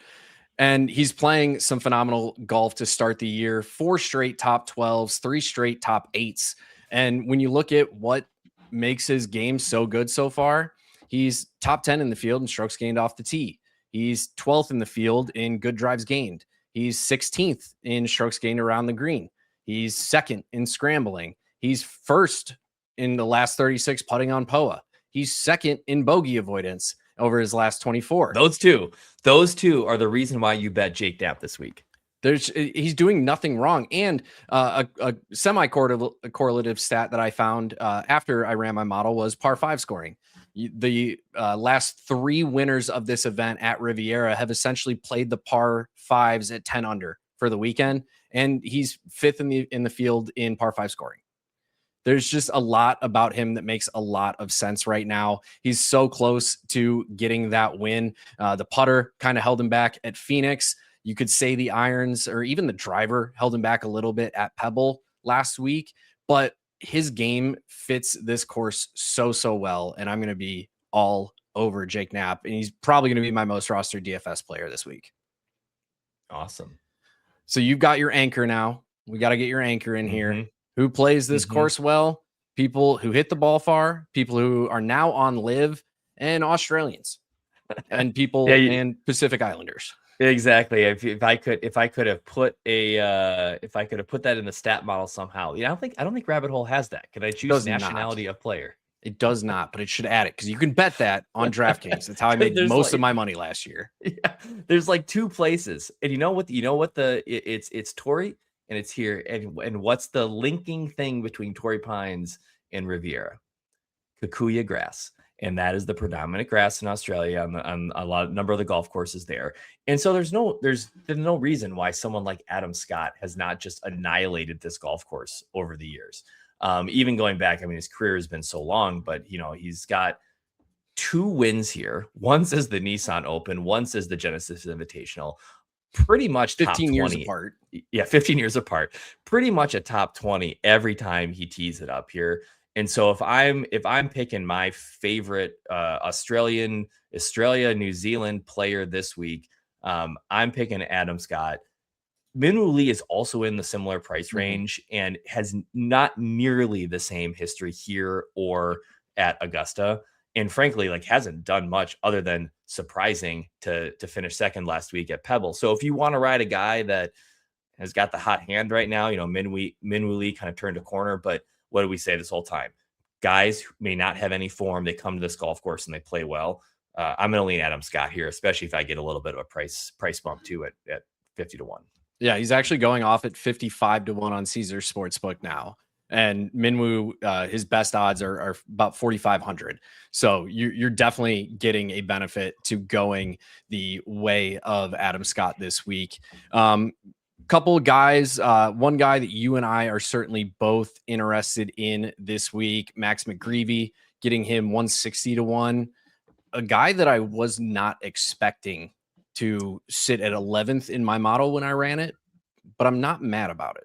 And he's playing some phenomenal golf to start the year. 4 straight top 12s, 3 straight top 8s. And when you look at what makes his game so good so far, he's top 10 in the field in strokes gained off the tee. He's 12th in the field in good drives gained. He's 16th in strokes gained around the green. He's 2nd in scrambling. He's 1st in the last 36 putting on POA. He's 2nd in bogey avoidance over his last 24.
Those two are the reason why you bet Jake Knapp this week.
He's doing nothing wrong. And a semi-correlative stat that I found after I ran my model was par 5 scoring. The last 3 winners of this event at Riviera have essentially played the par 5s at 10 under for the weekend. And he's 5th in the field in par 5 scoring. There's just a lot about him that makes a lot of sense right now. He's so close to getting that win. The putter kind of held him back at Phoenix. You could say the irons or even the driver held him back a little bit at Pebble last week, but his game fits this course so well. And I'm going to be all over Jake Knapp, and he's probably going to be my most rostered DFS player this week.
Awesome.
So you've got your anchor now. We got to get your anchor in here. who plays this course well, people who hit the ball far, people who are now on live, and Australians and people and Pacific Islanders.
Exactly. If I could have put that in the stat model somehow, I don't think Rabbit Hole has that. Could I choose nationality of player?
It does not, but it should add it because you can bet that on DraftKings. That's how I made most of my money last year.
Yeah, there's like 2 places, and it's Torrey and it's here, and what's the linking thing between Torrey Pines and Riviera? Kikuyu grass. And that is the predominant grass in Australia on a number of the golf courses there. And so there's no reason why someone like Adam Scott has not just annihilated this golf course over the years. Even going back, I mean, his career has been so long, but he's got 2 wins here. Once as the Nissan Open, once as the Genesis Invitational. Pretty much
15 years apart.
Yeah, 15 years apart. Pretty much a top 20 every time he tees it up here. And so if I'm picking my favorite Australia, New Zealand player this week, I'm picking Adam Scott. Minwoo Lee is also in the similar price range and has not nearly the same history here or at Augusta. And frankly, hasn't done much other than surprising to finish second last week at Pebble. So if you want to ride a guy that has got the hot hand right now, Minwoo Lee kind of turned a corner, but what do we say this whole time? Guys who may not have any form, they come to this golf course and they play well. I'm going to lean Adam Scott here, especially if I get a little bit of a price bump too at 50 to 1.
Yeah, he's actually going off at 55 to 1 on Caesar Sportsbook now. And Minwoo, his best odds are about 4,500. So you're definitely getting a benefit to going the way of Adam Scott this week. Couple of guys, one guy that you and I are certainly both interested in this week, Max McGreevy, getting him 160 to 1. A guy that I was not expecting to sit at 11th in my model when I ran it, but I'm not mad about it.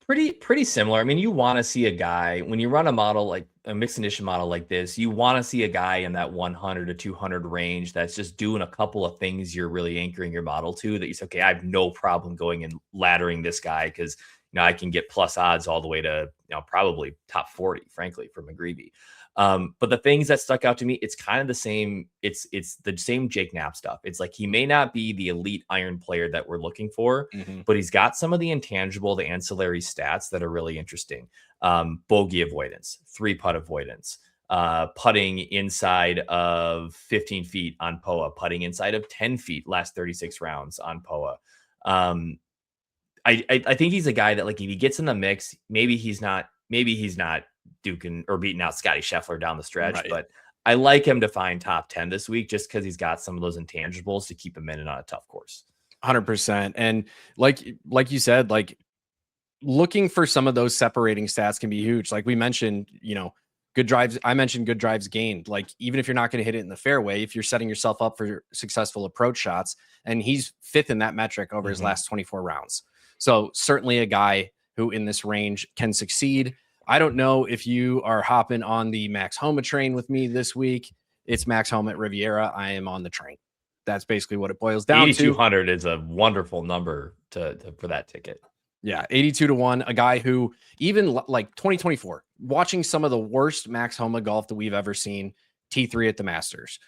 Pretty similar. I mean, you want to see a guy when you run a model like a mixed condition model like this, you want to see a guy in that 100 to 200 range that's just doing a couple of things you're really anchoring your model to, that you say, okay, I have no problem going and laddering this guy because I can get plus odds all the way to probably top 40, frankly, for McGreevy. But the things that stuck out to me, it's kind of the same. It's the same Jake Knapp stuff. It's like he may not be the elite iron player that we're looking for, but he's got some of the intangible, the ancillary stats that are really interesting. Bogey avoidance, 3-putt avoidance, putting inside of 15 feet on POA, putting inside of 10 feet last 36 rounds on POA. I think he's a guy that, like, if he gets in the mix, maybe he's not duking or beating out Scotty Scheffler down the stretch, right, but I like him to find top 10 this week just because he's got some of those intangibles to keep him in and on a tough course.
100%. And like you said, like, looking for some of those separating stats can be huge. Like we mentioned, good drives. I mentioned good drives gained. Like, even if you're not going to hit it in the fairway, if you're setting yourself up for successful approach shots, and he's 5th in that metric over his last 24 rounds. So certainly a guy who in this range can succeed. I don't know if you are hopping on the Max Homa train with me this week. It's Max Homa at Riviera. I am on the train. That's basically what it boils down to.
8,200 is a wonderful number for that ticket.
Yeah, 82 to 1. A guy who, even like 2024, watching some of the worst Max Homa golf that we've ever seen, T3 at the Masters.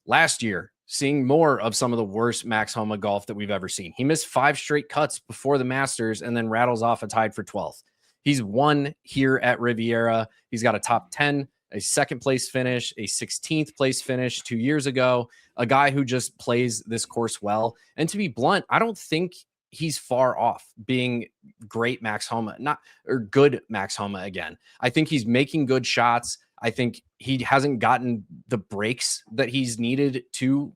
Last year, seeing more of some of the worst Max Homa golf that we've ever seen. He missed 5 straight cuts before the Masters and then rattles off a tied for 12th. He's won here at Riviera. He's got a top 10, a 2nd place finish, a 16th place finish 2 years ago. A guy who just plays this course well. And to be blunt, I don't think he's far off being great Max Homa, or good Max Homa again. I think he's making good shots. I think he hasn't gotten the breaks that he's needed to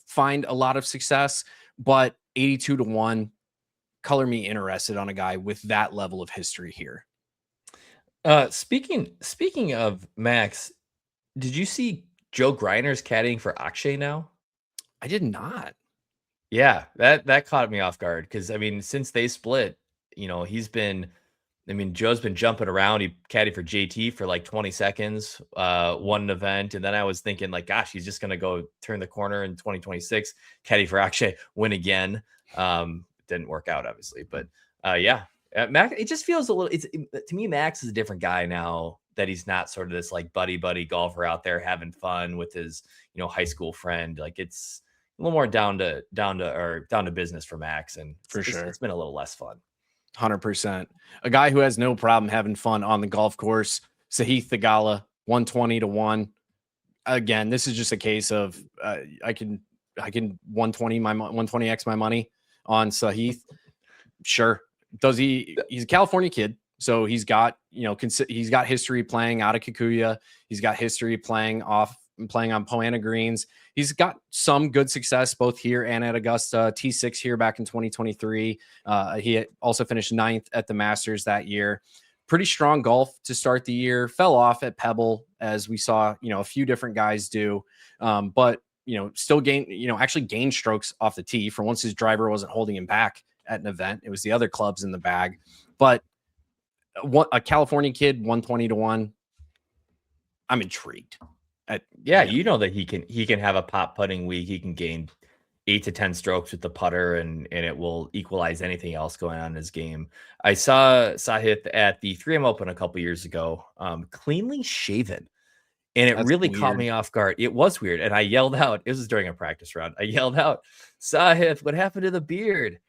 find a lot of success, but 82 to 1, color me interested on a guy with that level of history here.
Speaking of Max, did you see Joe Griner's caddying for Akshay now?
I did not.
Yeah, that caught me off guard because, I mean, since they split, Joe's been jumping around. He caddied for JT for like 20 seconds, won an event. And then I was thinking, like, gosh, he's just going to go turn the corner in 2026, caddy for Akshay, win again. Didn't work out, obviously. But yeah, Max, it just feels a little. To me, Max is a different guy now that he's not sort of this like buddy golfer out there having fun with his high school friend. Like it's a little more down to business for Max, and
For sure,
it's been a little less fun.
100%. A guy who has no problem having fun on the golf course. Sahith Theegala, 120-1. Again, this is just a case of I can 120x my money on Sahith. Sure. Does he? He's a California kid, so he's got he's got history playing out of Kikuya. He's got history playing on Poana greens. He's got some good success both here and at Augusta. T6 here back in 2023. He also finished 9th at the Masters that year. Pretty strong golf to start the year. Fell off at Pebble, as we saw a few different guys do, but still actually gained strokes off the tee for once his driver wasn't holding him back at an event. It was the other clubs in the bag. But a California kid, 120-1. I'm intrigued.
That he can have a pop putting week. He can gain 8 to 10 strokes with the putter, and it will equalize anything else going on in his game. I saw Sahith at the 3M Open a couple years ago, cleanly shaven. And it really caught me off guard. It was weird. And I yelled out, it was during a practice round. I yelled out, Sahith, what happened to the beard?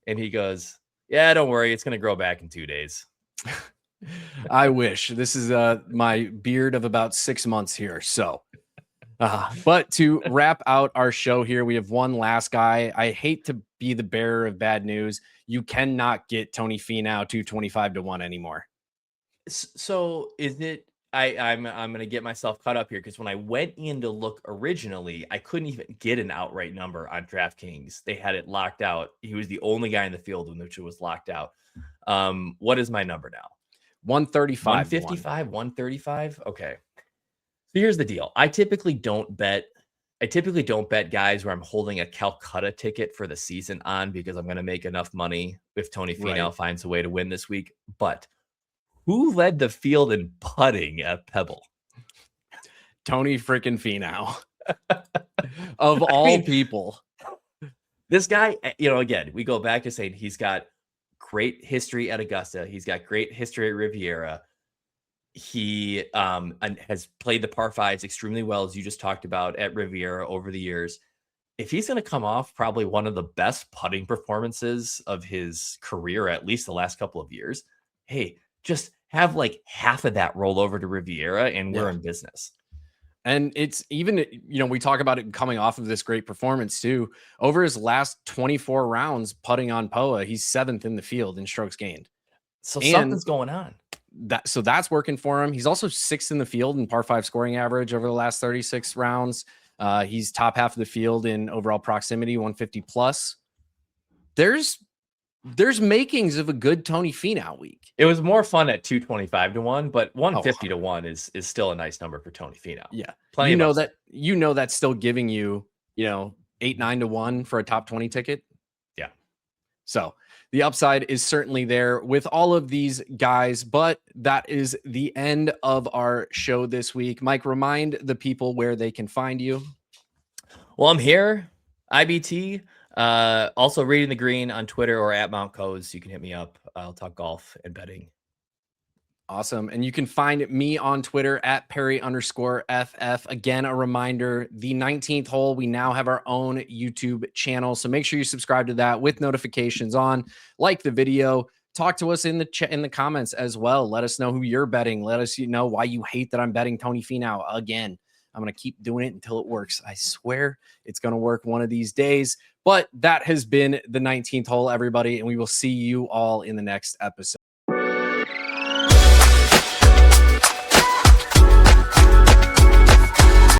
And he goes, yeah, don't worry. It's going to grow back in 2 days.
I wish. This is my beard of about 6 months here. So, but to wrap out our show here, we have one last guy. I hate to be the bearer of bad news. You cannot get Tony Finau 225-1 anymore.
So is it? I'm going to get myself caught up here, because when I went in to look originally, I couldn't even get an outright number on DraftKings. They had it locked out. He was the only guy in the field in which it was locked out. What is my number now?
135.
155, 135. Okay. So here's the deal. I typically don't bet guys where I'm holding a Calcutta ticket for the season on, because I'm going to make enough money if Tony Finau finds a way to win this week. But who led the field in putting at Pebble?
Tony freaking Finau. Of all people.
This guy, again, we go back to saying he's got great history at Augusta. He's got great history at Riviera. He has played the par fives extremely well, as you just talked about, at Riviera over the years. If he's going to come off probably one of the best putting performances of his career, at least the last couple of years, hey, just have like half of that roll over to Riviera and we're in business.
And it's even, we talk about it coming off of this great performance too. Over his last 24 rounds putting on POA, he's 7th in the field in strokes gained.
So something's going on.
So that's working for him. He's also 6th in the field in par 5 scoring average over the last 36 rounds. He's top half of the field in overall proximity, 150 plus. There's makings of a good Tony Finau week.
It was more fun at 225-1, but 150-1 is still a nice number for Tony Finau.
Yeah.
Plenty
that's still giving you, 8-9-1 for a top 20 ticket.
Yeah.
So the upside is certainly there with all of these guys, but that is the end of our show this week. Mike, remind the people where they can find you.
Well, I'm here, IBT. Also Reading the Green on Twitter or at Mount Coes. You can hit me up. I'll talk golf and betting.
Awesome. And you can find me on Twitter at Parry_FF. Again, a reminder, the 19th hole, we now have our own YouTube channel. So make sure you subscribe to that with notifications on, like the video, talk to us in the comments as well. Let us know who you're betting. Let us know why you hate that I'm betting Tony Finau again. I'm going to keep doing it until it works. I swear it's going to work one of these days. But that has been the 19th hole, everybody. And we will see you all in the next episode.